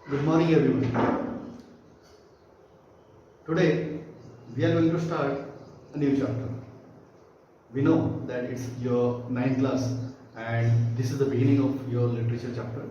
Good morning, everyone. Today, we are going to start a new chapter. We know that it's your ninth class and this is the beginning of your literature chapter.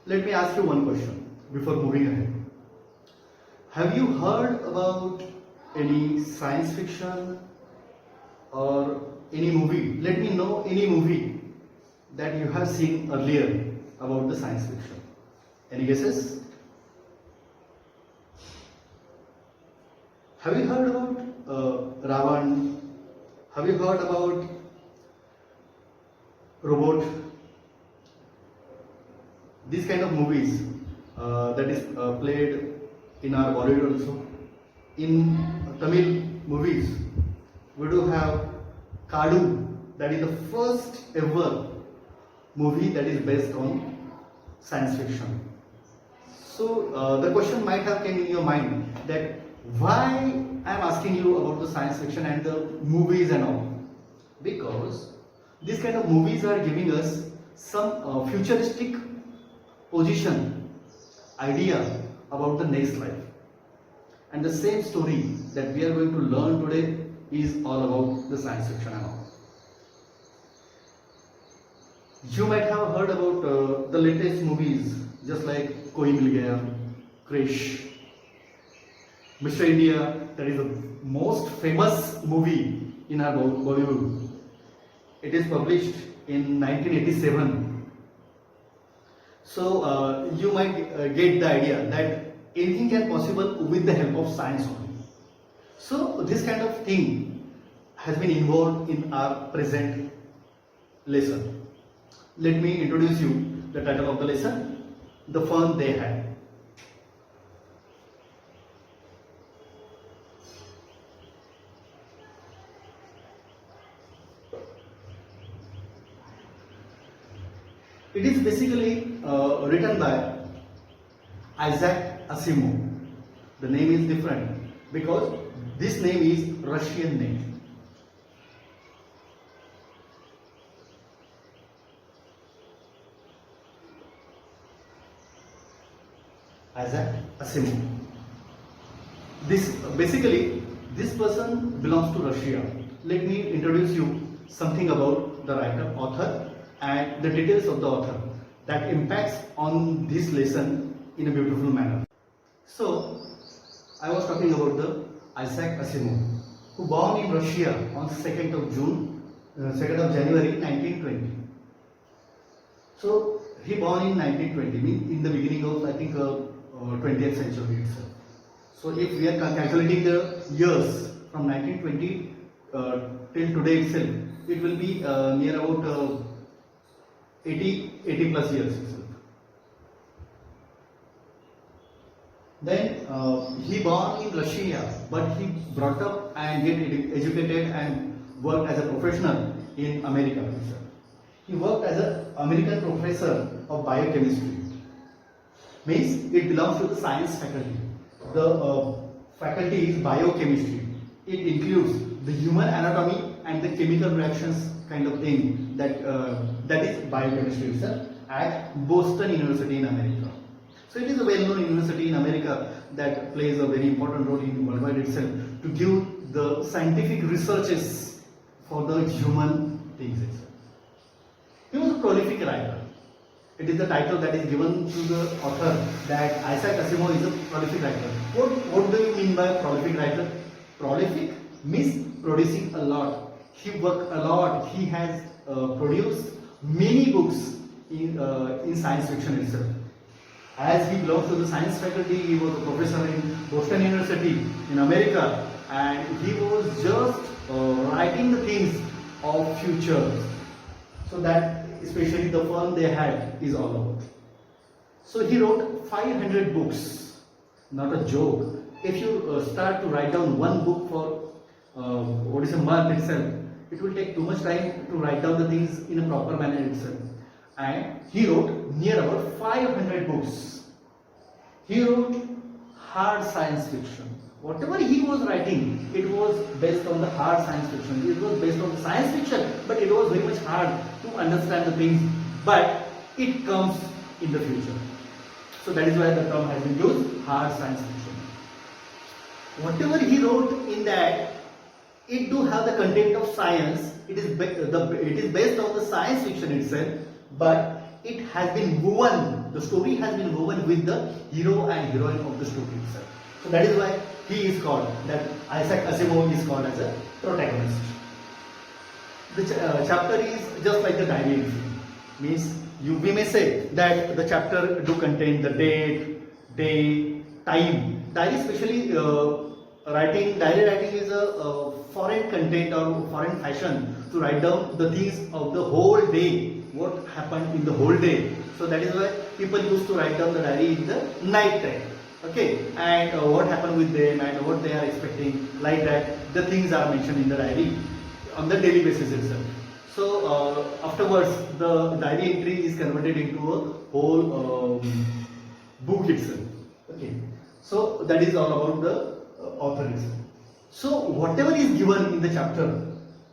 Let me ask you one question before moving ahead. Have you heard about any science fiction or any movie? Let me know any movie that you have seen earlier about the science fiction. Any guesses? Have you heard about Ravan? Have you heard about Robot? These kind of movies that is played in our Bollywood also. In Tamil movies, we do have Kadu, that is the first ever movie that is based on science fiction. So the question might have came in your mind that why I am asking you about the science fiction and the movies and all. Because these kind of movies are giving us some futuristic position, idea about the next life. And the same story that we are going to learn today is all about the science fiction and all. You might have heard about the latest movies just like Koi Mil Gaya, Krish, Mr. India, that is the most famous movie in our Bollywood. It is published in 1987. So you might get the idea that anything can possible with the help of science only. So this kind of thing has been involved in our present lesson. Let me introduce you the title of the lesson, The Fun They Had. It is basically written by Isaac Asimov. The name is different because this name is Russian name. Isaac Asimov. This person belongs to Russia. Let me introduce you something about the writer, author, and the details of the author that impacts on this lesson in a beautiful manner. So, I was talking about the Isaac Asimov, who born in Russia on 2nd of January 1920. So, he born in 1920, in the beginning of, I think, 20th century itself. So if we are calculating the years from 1920 till today itself, it will be near about 80 plus years itself. Then he born in Russia, but he brought up and get educated and worked as a professional in America itself. He worked as an American professor of biochemistry. Means it belongs to the science faculty. The faculty is biochemistry. It includes the human anatomy and the chemical reactions kind of thing that is biochemistry itself at Boston University in America. So it is a well-known university in America that plays a very important role in worldwide itself to give the scientific researches for the human things itself. He was a prolific writer. It is the title that is given to the author that Isaac Asimov is a prolific writer. What do you mean by prolific writer? Prolific means producing a lot. He worked a lot. He has produced many books in science fiction itself. As he belongs to the science faculty, he was a professor in Boston University in America, and he was just writing the things of future. So that especially the fun they had is all about. So he wrote 500 books, not a joke. If you start to write down one book for a month itself, it will take too much time to write down the things in a proper manner itself. And he wrote near about 500 books. He wrote hard science fiction. Whatever he was writing, it was based on the hard science fiction. It was based on the science fiction, but it was very much hard to understand the things. But it comes in the future. So that is why the term has been used, hard science fiction. Whatever he wrote in that, it do have the content of science. It is based on the science fiction itself, but it has been woven. The story has been woven with the hero and heroine of the story itself. So that is why he is called, that Isaac Asimov is called as a protagonist. The chapter is just like the diary entry. Means we may say that the chapter do contain the date, day, time. Diary, especially diary writing is a foreign content or foreign fashion to write down the things of the whole day, what happened in the whole day. So that is why people used to write down the diary in the night time. Okay, and what happened with them and what they are expecting, like that. The things are mentioned in the diary on the daily basis itself. So afterwards, the diary entry is converted into a whole book itself. Okay, so that is all about the author itself. So whatever is given in the chapter,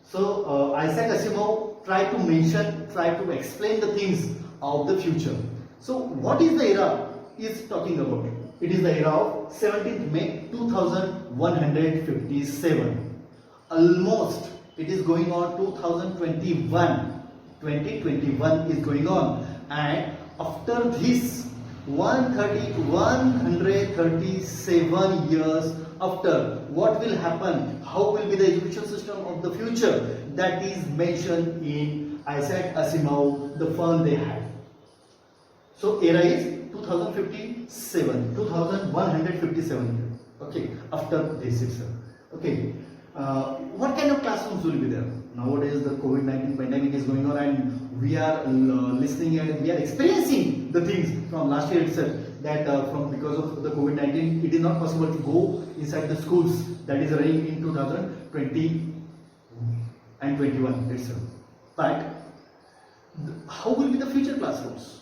so Isaac Asimov try to explain the things of the future. So what is the era he is talking about? It is the era of 17th May 2157. Almost it is going on 2021. 2021 is going on, and after this 137 years after, what will happen? How will be the education system of the future? That is mentioned in Isaac Asimov, the fun they had. So era is 2157. Okay, after this itself. Okay, what kind of classrooms will be there? Nowadays the COVID-19 pandemic is going on, and we are listening and we are experiencing the things from last year itself, that because of the COVID-19 it is not possible to go inside the schools that is running in 2020 and 21 itself. But how will be the future classrooms?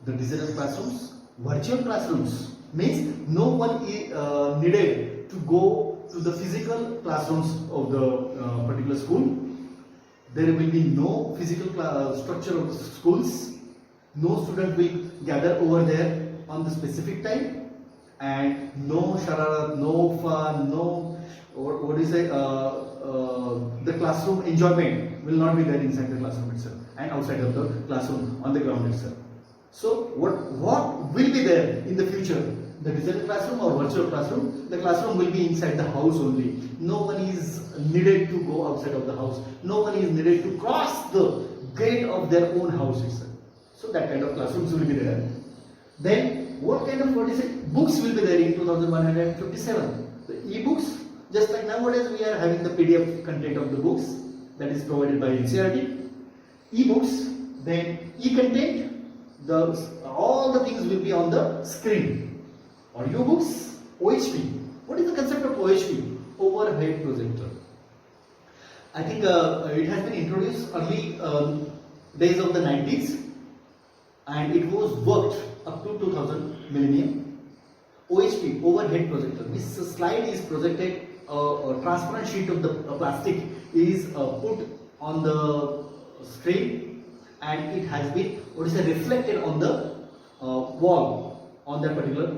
The digital classrooms, virtual classrooms, means no one is needed to go to the physical classrooms of the particular school. There will be no physical structure of the schools. No student will gather over there on the specific time, and no shararat, no fun, no the classroom enjoyment will not be there inside the classroom itself and outside of the classroom on the ground itself. So what will be there in the future? The digital classroom or virtual classroom? The classroom will be inside the house only. No one is needed to go outside of the house. No one is needed to cross the gate of their own house itself. So that kind of classrooms will be there. Then what kind of books will be there in 2157? The e-books, just like nowadays we are having the PDF content of the books that is provided by NCERT. E-books, then e-content, all the things will be on the screen. Audiobooks, OHP. What is the concept of OHP? Overhead projector. I think it has been introduced early days of the 90s, and it was worked up to 2000 millennium. OHP, overhead projector. This slide is projected, a transparent sheet of the plastic is put on the screen, and it has been reflected on the wall on that particular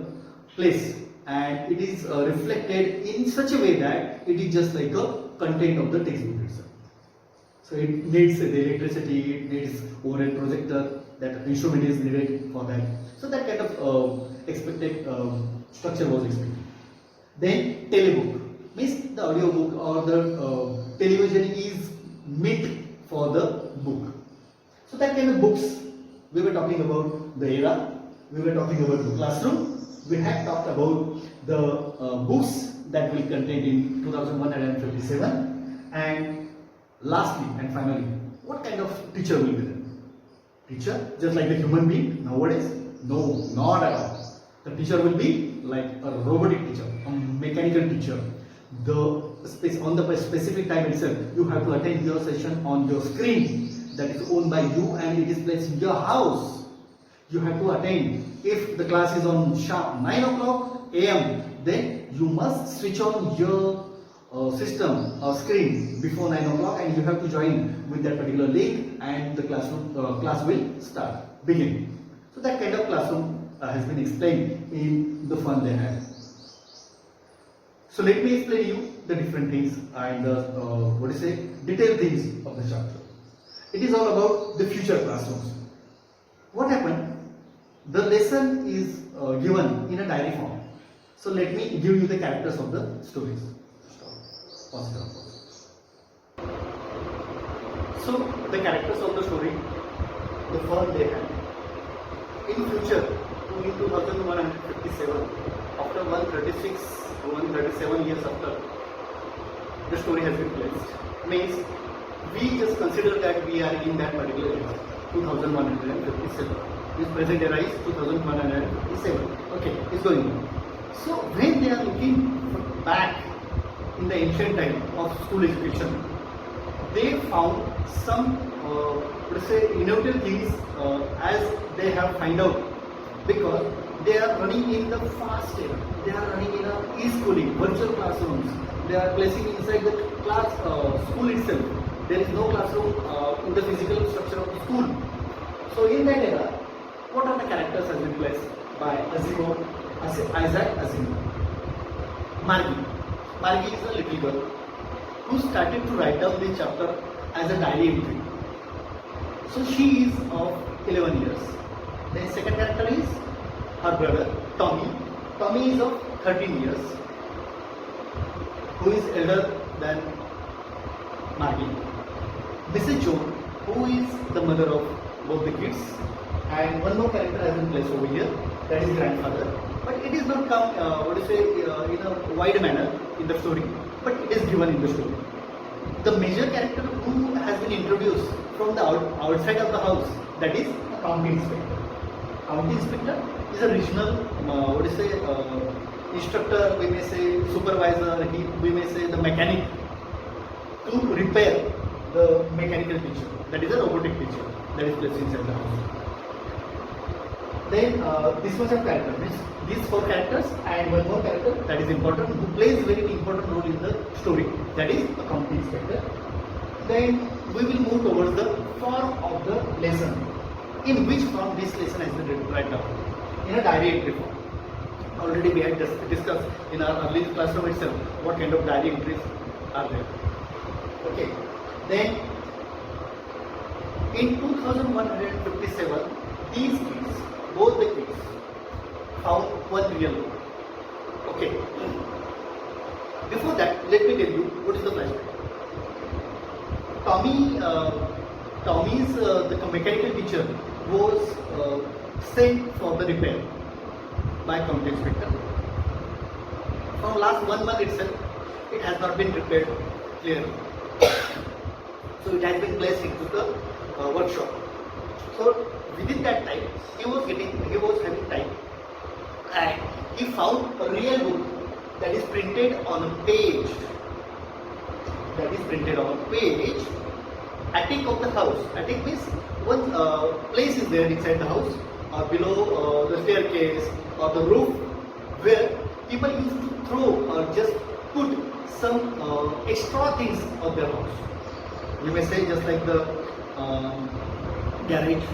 place, and it is reflected in such a way that it is just like a content of the textbook itself. So it needs the electricity, it needs overhead projector, that instrument is needed for that. So that kind of expected structure was expected. Then telebook, means the audio book or the television is meant for the book. So that kind of books, we were talking about the era, we were talking about the classroom, we had talked about the books that will contain in 2157, and lastly and finally, what kind of teacher will be there? Teacher, just like the human being nowadays? No, not at all. The teacher will be like a robotic teacher, a mechanical teacher. On the specific time itself, you have to attend your session on your screen that is owned by you, and it is placed in your house. You have to attend. If the class is on sharp 9 o'clock AM, then you must switch on your system or screen before 9 o'clock, and you have to join with that particular link, and the class will begin. So that kind of classroom has been explained in the fun they had. So let me explain you the different things and detailed things of the chapter. It is all about the future classrooms. What happened? The lesson is given in a diary form. So let me give you the characters of the stories. So the characters of the story, the fun they had. In future, in 2157, after 137 years after the story has been placed, means we just consider that we are in that particular era, 2157. This present era is 2157. Okay, it's going on. So when they are looking back in the ancient time of school education, they found some innovative things as they have find out, because they are running in the fast era. They are running in e-schooling, virtual classrooms. They are placing inside the class school itself. There is no classroom in the physical structure of the school. So in that era, what are the characters has been placed by Isaac Asimov? Margie. Margie is a little girl who started to write down this chapter as a diary entry. So she is of 11 years. The second character is her brother, Tommy. Tommy is of 13 years, who is elder than Margie. Mrs. Jones, who is the mother of both the kids. And one more character has been placed over here, that is grandfather. But it is not come, in a wide manner in the story, but it is given in the story. The major character who has been introduced from the outside of the house, that is a county inspector. County inspector is a regional, instructor, we may say supervisor, we may say the mechanic, to repair the mechanical teacher, that is a robotic teacher, that is placed inside the house. Then this much of character, means these four characters and one more character that is important, who plays a very important role in the story, that is a county inspector. Then we will move towards the form of the lesson. In which form this lesson has been written right now? In a diary entry form. Already we had discussed in our early classroom itself what kind of diary entries are there. Okay. Then in 2157, these kids, both the kids, found one real book. Okay. Before that, let me tell you what is the flashback. Tommy's the mechanical teacher was sent for the repair by county inspector. From last 1 month itself, it has not been repaired clearly. So it has been placed into the workshop. So within that time, he was having time, and he found a real book that is printed on a page. Attic of the house. Attic means one place is there inside the house, or below the staircase or the roof, where people used to throw or just put some extra things of their house. We may say just like the garage,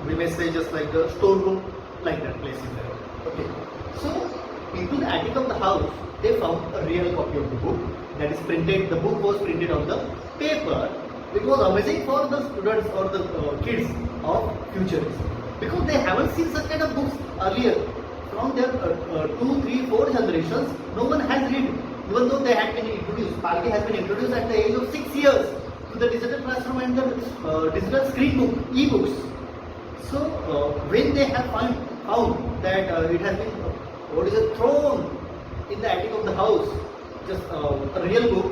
we may say just like the storeroom, like that place is there. Okay. So into the attic of the house, they found a real copy of the book that is printed. The book was printed on the paper. It was amazing for the students or the kids of futures, because they haven't seen such kind of books earlier. From their 2, 3, 4 generations, no one has read, even though they had been introduced. Margie has been introduced at the age of 6 years to the digital classroom and the digital screen book, e-books. So when they have found that it has been thrown in the attic of the house, just a real book,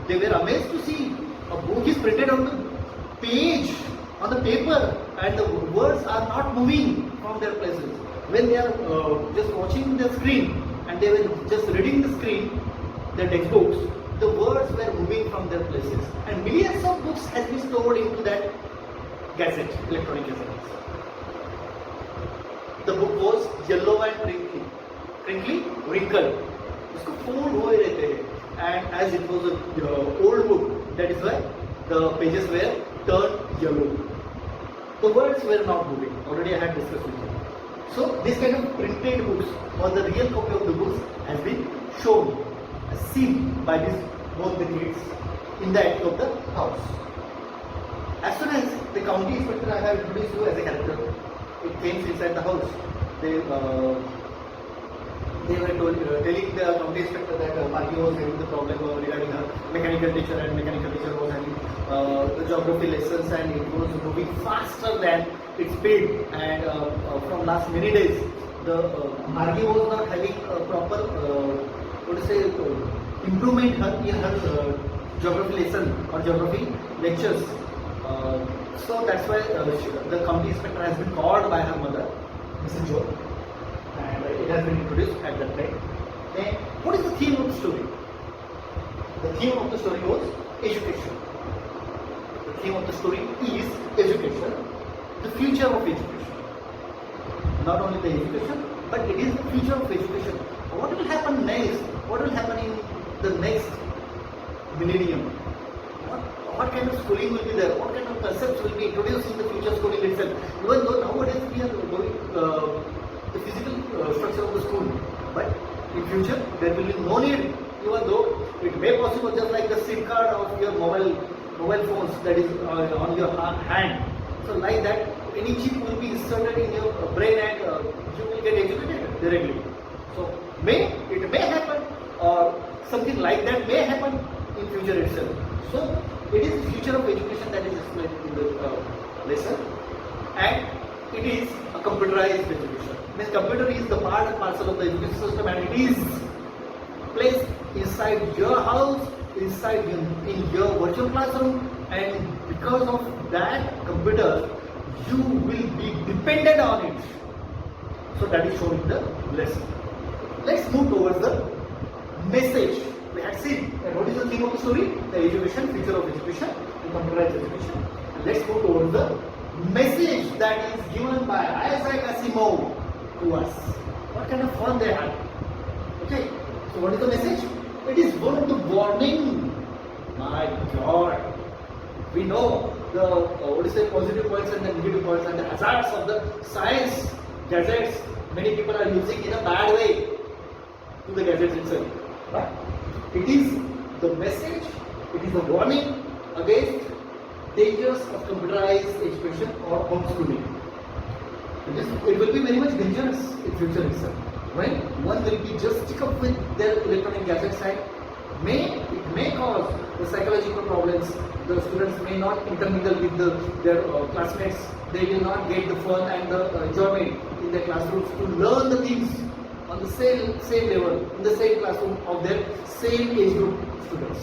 they were amazed to see a book is printed on the page, on the paper, and the words are not moving from their places. When they are just watching the screen and they were just reading the screen, the textbooks, the words were moving from their places, and millions of books has been stored into that gadget, electronic gadget. The book was yellow and crinkly, wrinkled. उसको fold हुए रहते हैं, and as it was an old book, that is why the pages were turned yellow. The words were not moving. Already I had discussed with you. So this kind of printed books or the real copy of the books has been shown, seen by both the kids in the attic of the house. As soon as the county inspector I have introduced you as a character, it came inside the house. They were telling the county inspector that Margie was having the problem regarding her mechanical teacher, and mechanical teacher was having the geography lessons, and it was moving faster than its speed. And from last many days, the Margie was not having a proper, improvement in her geography lesson or geography lectures. So that's why the county inspector has been called by her mother, Mrs. Joe, and it has been introduced at that time. And what is the theme of the story? The theme of the story was education. The theme of the story is education, the future of education. Not only the education, but it is the future of education. What will happen next? What will happen in the next millennium? What kind of schooling will be there? What kind of concepts will be introduced in the future schooling itself? Even though nowadays we are going the physical structure of the school, but in future there will be no need. Even though it may possible just like the SIM card of your mobile phones that is on your hand. So like that, any chip will be inserted in your brain and you will get educated directly. So it may happen, or something like that may happen in future itself. So it is the future of education that is explained in the lesson, and it is a computerized education. Means computer is the part and parcel of the education system, and it is placed inside your house, inside in your virtual classroom, and because of that computer, you will be dependent on it. So that is shown in the lesson. Let's move towards the message. We had seen what is the theme of the story? The education, future of education, and computerized education. Let's move towards the message that is given by Isaac Asimov to us. What kind of fun they had. Okay, so what is the message? It is one of the warning. My God, we know the positive points and the negative points and the hazards of the science gadgets. Many people are using in a bad way to the gadgets itself. But it is the message, it is the warning against dangers of computerized education or homeschooling. It will be very much dangerous in future itself. When one will be just stick up with their electronic gadgets, and it may cause the psychological problems. The students may not intermingle with their classmates. They will not get the fun and the enjoyment in their classrooms to learn the things on the same level, in the same classroom of their same age group students.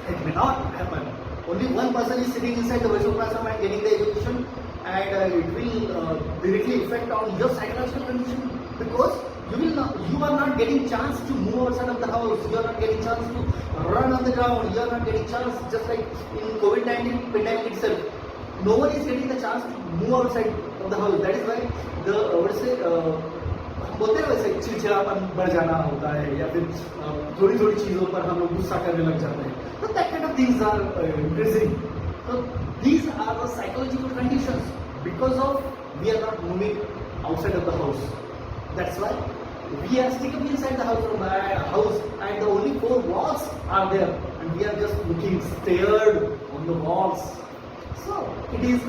It may not happen. Only one person is sitting inside the virtual classroom and getting the education, and it will directly affect on your psychological condition, because you are not getting chance to move outside of the house. You are not getting chance to run on the ground. You are not getting chance, just like in COVID-19 pandemic itself. No one is getting the chance to move outside of the house. That is why बोलते हैं वैसे चिड़चिड़ापन बढ़ जाना होता है, या फिर थोड़ी थोड़ी चीजों पर हम लोग गुस्सा करने लग जाते हैं. So that kind of things are increasing. So these are the psychological conditions because of we are not moving outside of the house. That's why we are sticking inside the house, and the only four walls are there, and we are just looking, stared on the walls. So it is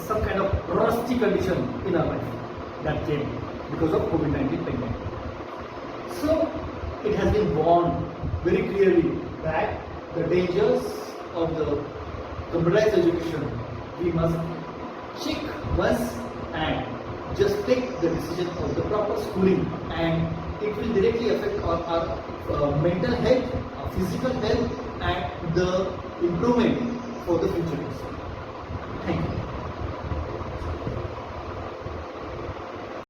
some kind of rusty condition in our life that came because of COVID-19 pandemic. So it has been warned very clearly that the dangers of the computerized education, we must check once and just take the decision of the proper schooling, and it will directly affect our mental health, our physical health, and the improvement for the future. Thank you.